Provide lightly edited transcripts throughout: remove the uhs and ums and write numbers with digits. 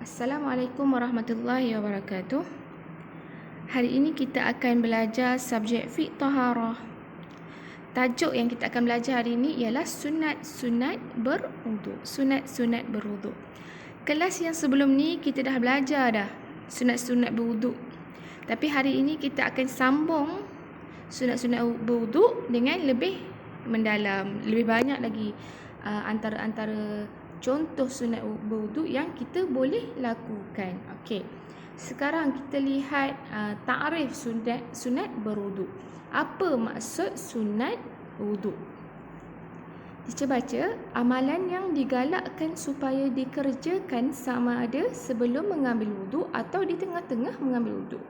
Assalamualaikum warahmatullahi wabarakatuh. Hari ini kita akan belajar subjek fiqh taharah. Tajuk yang kita akan belajar hari ini ialah sunat-sunat berwuduk. Sunat-sunat berwuduk. Kelas yang sebelum ni kita dah belajar dah sunat-sunat berwuduk. Tapi hari ini kita akan sambung sunat-sunat berwuduk dengan lebih mendalam, lebih banyak lagi antara contoh sunat berwuduk yang kita boleh lakukan. Okey. Sekarang kita lihat takrif sunat berwuduk. Apa maksud sunat wuduk? Kita baca, amalan yang digalakkan supaya dikerjakan sama ada sebelum mengambil wuduk atau di tengah-tengah mengambil wuduk.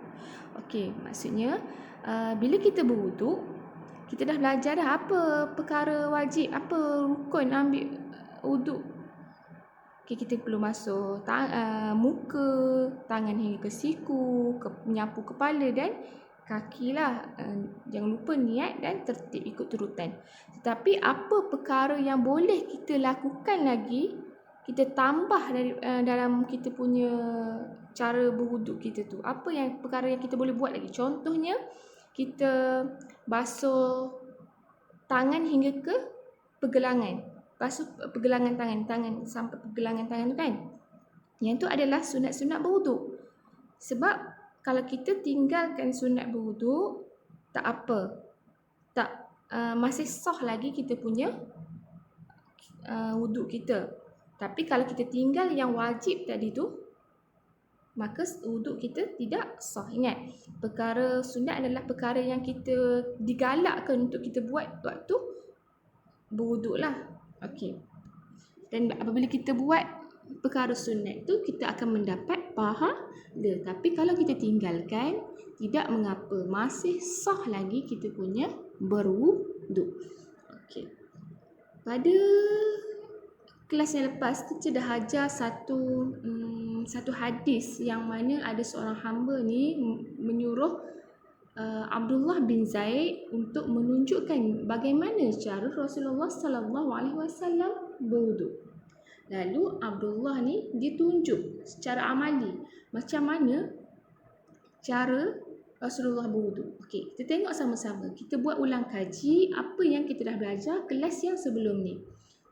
Okey, maksudnya bila kita berwuduk, kita dah belajar dah apa perkara wajib, apa rukun ambil wuduk. Okay, kita perlu basuh muka, tangan hingga ke siku, menyapu kepala dan kaki lah. Jangan lupa niat dan tertib ikut turutan. Tetapi apa perkara yang boleh kita lakukan lagi, kita tambah dari dalam kita punya cara berwuduk kita tu. Apa yang perkara yang kita boleh buat lagi? Contohnya, kita basuh tangan hingga ke pergelangan. Basuh pergelangan tangan sampai pergelangan tangan tu kan. Yang tu adalah sunat-sunat berwuduk. Sebab kalau kita tinggalkan sunat berwuduk, tak apa. Masih sah lagi kita punya wuduk kita. Tapi kalau kita tinggal yang wajib tadi tu, maka wuduk kita tidak sah. Ingat, perkara sunat adalah perkara yang kita digalakkan untuk kita buat waktu berwuduk lah. Okey. Dan apabila kita buat perkara sunat tu, kita akan mendapat pahala. Tapi kalau kita tinggalkan, tidak mengapa, masih sah lagi kita punya berwuduk. Okey. Pada kelas yang lepas kita dah ajar satu hadis yang mana ada seorang hamba ni menyuruh Abdullah bin Zaid untuk menunjukkan bagaimana cara Rasulullah sallallahu alaihi wasallam berwuduk. Lalu Abdullah ni dia tunjuk secara amali macam mana cara Rasulullah berwuduk. Okey, kita tengok sama-sama. Kita buat ulang kaji apa yang kita dah belajar kelas yang sebelum ni.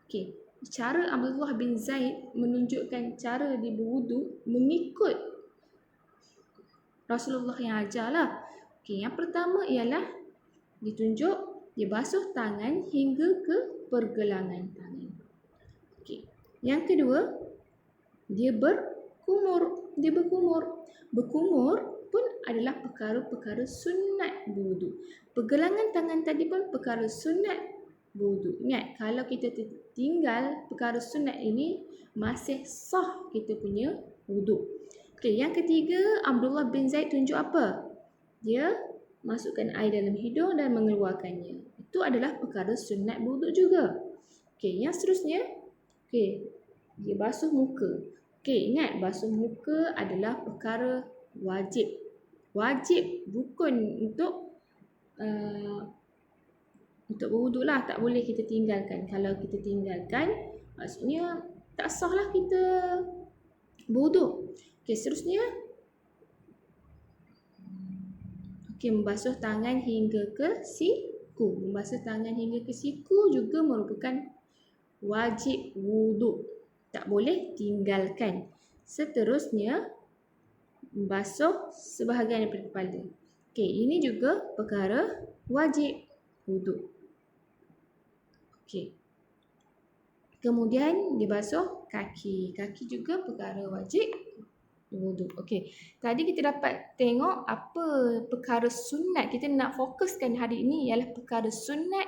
Okey, cara Abdullah bin Zaid menunjukkan cara dia berwuduk mengikut Rasulullah yang ajarlah. Okey, yang pertama ialah ditunjuk dia basuh tangan hingga ke pergelangan tangan. Okey. Yang kedua, dia berkumur. Berkumur pun adalah perkara-perkara sunat berwuduk. Pergelangan tangan tadi pun perkara sunat berwuduk. Ingat, kalau kita tinggal perkara sunat ini, masih sah kita punya wuduk. Okey, yang ketiga, Abdullah bin Zaid tunjuk apa? Dia masukkan air dalam hidung dan mengeluarkannya. Itu adalah perkara sunat berwuduk juga. Okey, yang seterusnya, okey, dia basuh muka. Okey, ingat basuh muka adalah perkara wajib. Wajib, rukun untuk berwuduk lah. Tak boleh kita tinggalkan. Kalau kita tinggalkan, maksudnya tak sah lah kita berwuduk. Okey, seterusnya, membasuh tangan hingga ke siku. Membasuh tangan hingga ke siku juga merupakan wajib wuduk. Tak boleh tinggalkan. Seterusnya, membasuh sebahagian daripada kepala. Okey, ini juga perkara wajib wuduk. Okey. Kemudian dibasuh kaki. Kaki juga perkara wajib wuduk. Okey. Tadi kita dapat tengok apa perkara sunat. Kita nak fokuskan hari ini ialah perkara sunat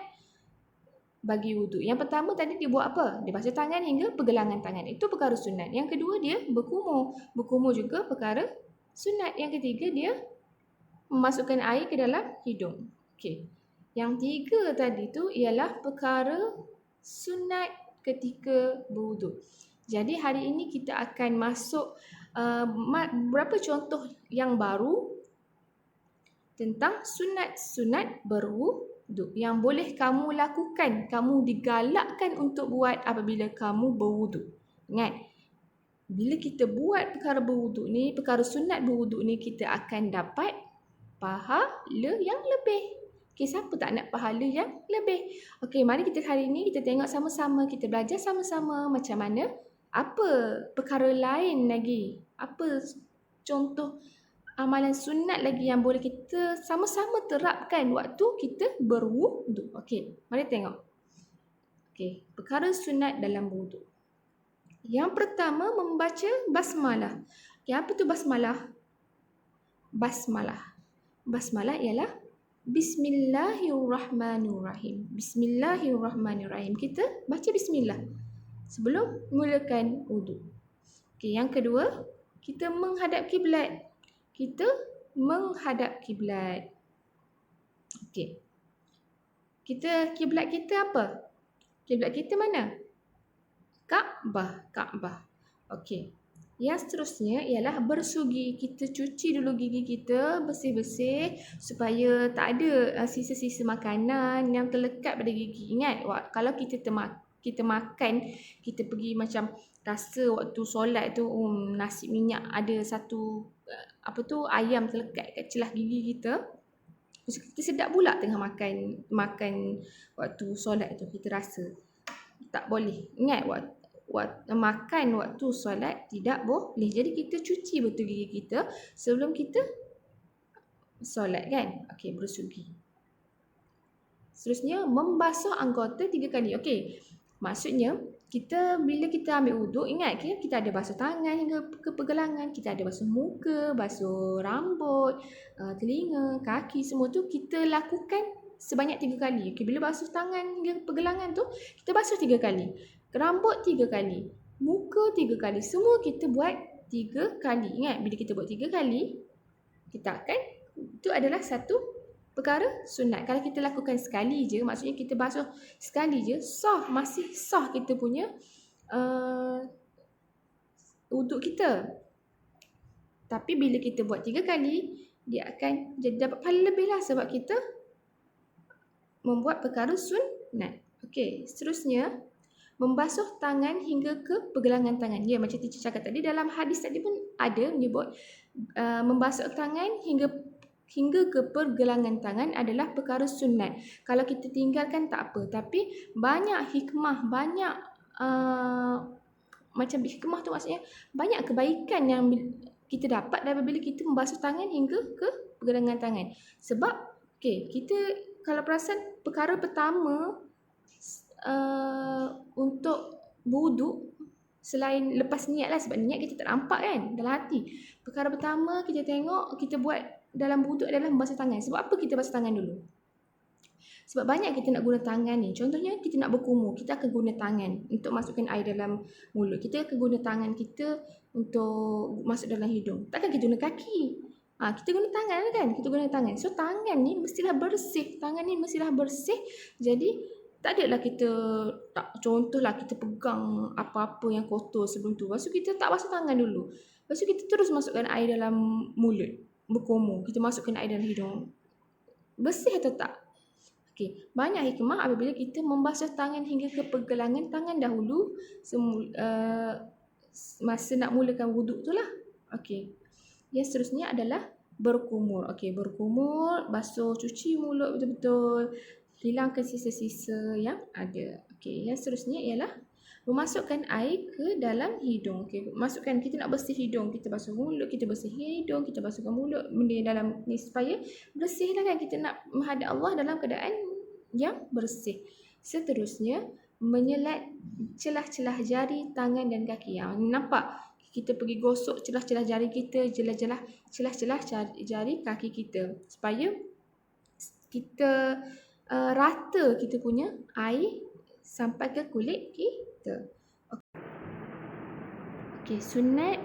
bagi wuduk. Yang pertama tadi dia buat apa? Dia basuh tangan hingga pergelangan tangan. Itu perkara sunat. Yang kedua dia berkumur. Berkumur juga perkara sunat. Yang ketiga dia memasukkan air ke dalam hidung. Okey. Yang tiga tadi tu ialah perkara sunat ketika berwuduk. Jadi hari ini kita akan masuk beberapa contoh yang baru tentang sunat-sunat berwuduk yang boleh kamu lakukan, kamu digalakkan untuk buat apabila kamu berwuduk. Ingat, bila kita buat perkara berwuduk ni, perkara sunat berwuduk ni, kita akan dapat pahala yang lebih. Okey, siapa tak nak pahala yang lebih? Okey, mari kita hari ni kita tengok sama-sama, kita belajar sama-sama macam mana, apa perkara lain lagi, apa contoh amalan sunat lagi yang boleh kita sama-sama terapkan waktu kita berwuduk. Okey, mari tengok. Okey, perkara sunat dalam berwuduk. Yang pertama, membaca basmalah. Okey, apa tu basmalah? Basmalah ialah Bismillahirrahmanirrahim. Bismillahirrahmanirrahim. Kita baca bismillah sebelum mulakan wuduk. Okey, yang kedua, kita menghadap kiblat. Kita menghadap kiblat. Okey. Kiblat kita apa? Kiblat kita mana? Kaabah. Okey. Yang seterusnya ialah bersugi. Kita cuci dulu gigi kita, bersih-bersih supaya tak ada sisa-sisa makanan yang terlekat pada gigi. Ingat, kalau kita makan, kita pergi macam rasa waktu solat tu nasi minyak ada satu ayam terlekat kat celah gigi kita. Kita sedap pula tengah makan waktu solat tu, kita rasa. Tak boleh. Ingat, makan waktu solat tidak boleh. Jadi kita cuci betul gigi kita sebelum kita solat kan. Okey, bersugi. Seterusnya, membasuh anggota 3 kali. Okey, maksudnya bila kita ambil wuduk, ingat kita ada basuh tangan hingga ke pergelangan, kita ada basuh muka, basuh rambut, telinga, kaki, semua tu kita lakukan sebanyak 3 kali. Okey, bila basuh tangan hingga pergelangan tu, kita basuh 3 kali. Rambut 3 kali. Muka 3 kali. Semua kita buat 3 kali. Ingat, bila kita buat 3 kali, itu adalah satu perkara sunat. Kalau kita lakukan sekali je, maksudnya kita basuh sekali je, masih sah kita punya wuduk kita. Tapi bila kita buat 3 kali, dia akan jadi dapat pahala lebih lah sebab kita membuat perkara sunat. Okey, seterusnya, membasuh tangan hingga ke pergelangan tangan. Ya, macam teacher cakap tadi, dalam hadis tadi pun ada menyebut membasuh tangan hingga ke pergelangan tangan adalah perkara sunat. Kalau kita tinggalkan tak apa, tapi banyak hikmah, banyak macam hikmah tu maksudnya banyak kebaikan yang kita dapat apabila kita membasuh tangan hingga ke pergelangan tangan. Sebab kita kalau perasan perkara pertama untuk berwuduk, selain lepas niat lah, sebab niat kita tak nampak kan dalam hati. Perkara pertama kita tengok, kita buat dalam berwuduk adalah membasuh tangan. Sebab apa kita basuh tangan dulu? Sebab banyak kita nak guna tangan ni. Contohnya kita nak berkumur, kita akan guna tangan untuk masukkan air dalam mulut. Kita akan guna tangan kita untuk masuk dalam hidung. Takkan kita guna kaki. Kita guna tangan kan? Kita guna tangan. So tangan ni mestilah bersih. Jadi tak adalah kita contohlah kita pegang apa-apa yang kotor sebelum tu. Lepas tu kita tak basuh tangan dulu. Lepas tu kita terus masukkan air dalam mulut, berkumur. Kita masukkan air dalam hidung. Bersih atau tak? Okey, banyak hikmah apabila kita membasuh tangan hingga ke pergelangan tangan dahulu masa nak mulakan wuduk tu lah. Okey. Yang seterusnya adalah berkumur. Okey, berkumur, basuh, cuci mulut betul-betul. Hilangkan sisa-sisa yang ada. Okey, yang seterusnya ialah memasukkan air ke dalam hidung. Okey, masukkan, kita nak bersih hidung, kita basuh mulut, kita bersih hidung, kita basuhkan mulut, benda dalam ni supaya bersih lah kan. Kita nak menghadap Allah dalam keadaan yang bersih. Seterusnya, menyelat celah-celah jari, tangan dan kaki. Nampak? Kita pergi gosok celah-celah jari kita, celah-celah jari kaki kita supaya kita rata kita punya air sampai ke kulit kita. Okey, sunat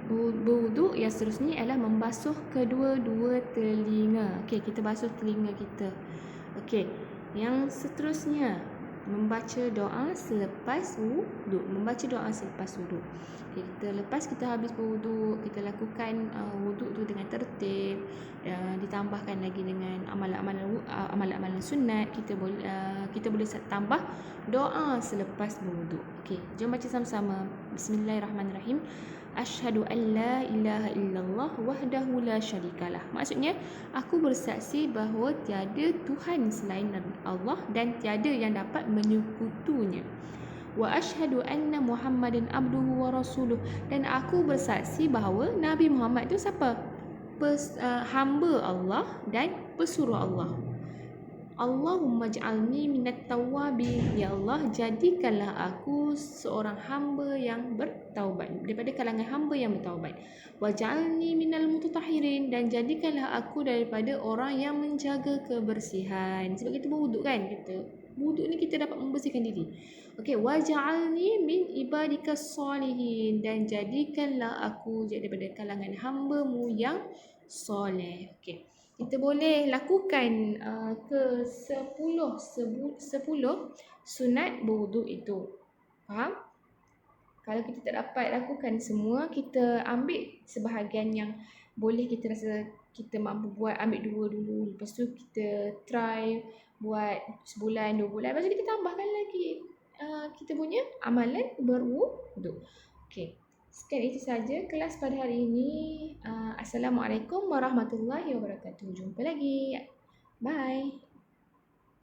berwuduk yang seterusnya ialah membasuh kedua-dua telinga. Okey, kita basuh telinga kita. Okey, yang seterusnya membaca doa selepas wuduk. Lepas kita habis berwuduk, kita lakukan wuduk tu dengan tertib, ditambahkan lagi dengan amalan-amalan sunat. Kita boleh kita boleh tambah doa selepas berwuduk. Okey, jom baca sama-sama. Bismillahirrahmanirrahim. Asyhadu an la ilaha illallah wahdahu la syarikalah. Maksudnya, aku bersaksi bahawa tiada Tuhan selain Allah dan tiada yang dapat menyekutunya. Wa asyhadu anna Muhammadan abduhu wa rasuluh, dan aku bersaksi bahawa Nabi Muhammad itu siapa? Hamba Allah dan pesuruh Allah. Allahumma ja'alni minat tawwabin. Ya Allah, jadikanlah aku seorang hamba yang bertaubat, daripada kalangan hamba yang bertaubat. Wa ja'alni minal mutatahhirin, dan jadikanlah aku daripada orang yang menjaga kebersihan. Sebab kita berwuduk kan, wuduk ni kita dapat membersihkan diri. Okey, wa ja'alni min ibadikas solihin, dan jadikanlah aku daripada kalangan hamba-Mu yang soleh. Okey, kita boleh lakukan ke 10 sunat berwuduk itu. Faham? Kalau kita tak dapat lakukan semua, kita ambil sebahagian yang boleh kita rasa kita mampu buat, ambil 2 dulu. Lepas tu kita try buat sebulan, 2 bulan. Lepas tu kita tambahkan lagi kita punya amalan berwuduk. Okey. Sekian itu saja kelas pada hari ini. Assalamualaikum warahmatullahi wabarakatuh. Jumpa lagi. Bye.